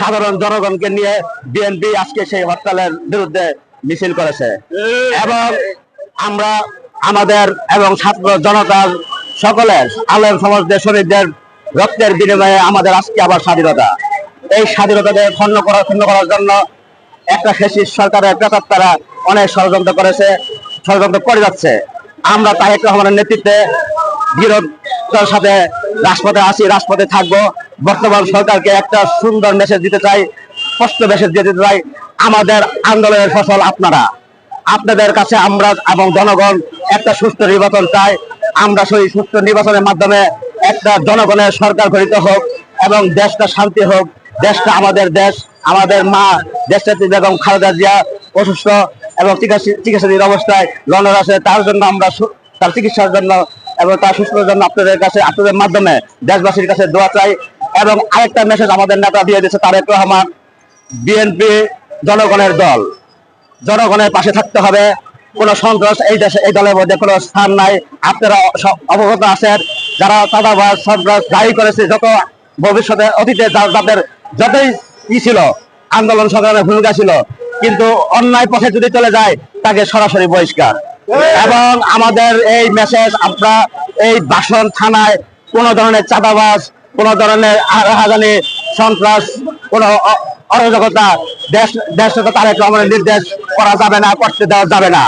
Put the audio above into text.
সাধারণ জনগণকে নিয়ে বিএনপি আজকে সেই হরতালের বিরুদ্ধে মিছিল করেছে এবং আমরা আমাদের এবং ছাত্র জনতার সকলের আলেম সমাজদের শহীদদের রক্তের বিনিময়ে আমাদের আজকে আবার স্বাধীনতা। এই স্বাধীনতাকে ক্ষুণ্ণ করার জন্য একটা ফ্যাসিস্ট সরকারের প্রেতাত্মারা অনেক ষড়যন্ত্র করে যাচ্ছে। আমরা তারেক রহমানের নেতৃত্বে দৃঢ়তার সাথে রাজপথে আছি, রাজপথে থাকবো। বর্তমান সরকারকে একটা সুন্দর মেসেজ দিতে চাই, স্পষ্ট মেসেজ দিতে চাই, আমাদের আন্দোলনের ফসল আপনাদের কাছে আমরা এবং জনগণ একটা সুস্থ নির্বাচন চাই। আমরা সেই সুস্থ নির্বাচনের মাধ্যমে একটা জনগণের সরকার গঠিত হোক এবং দেশটা শান্তি হোক। দেশটা আমাদের দেশ, আমাদের মা দেশনেত্রী বেগম খালেদা জিয়া অসুস্থ এবং চিকিৎসাধীন অবস্থায় লন্ডন আছে। তার জন্য আমরা তার চিকিৎসার জন্য এবং তার সুস্থতার জন্য আপনাদের মাধ্যমে দেশবাসীর কাছে দোয়া চাই। এবং আরেকটা মেসেজ আমাদের নেতা দিয়ে দিয়েছে তারেক রহমান, বিএনপি জনগণের দল, জনগণের পাশে থাকতে হবে। কোন সন্ত্রাস এই দলের মধ্যে কোনো স্থান নাই। আপনারা অবগত আছেন, যারা চাঁদাবাজ সন্ত্রাস জারি করেছে, যত ভবিষ্যতে অতীতে যাদের যতই ছিল আন্দোলন সংগ্রামের ভূমিকা ছিল, কিন্তু অন্যায় পথে যদি চলে যায় তাকে সরাসরি বহিষ্কার। এবং আমাদের এই মেসেজ, আমরা এই বাসন থানায় কোন ধরনের চাঁদাবাজ, কোন ধরনের হাজানি সন্ত্রাস, কোন অরাজকতা দেশ তারেক রহমানের নির্দেশ করা যাবে না, করতে দেওয়া যাবে না।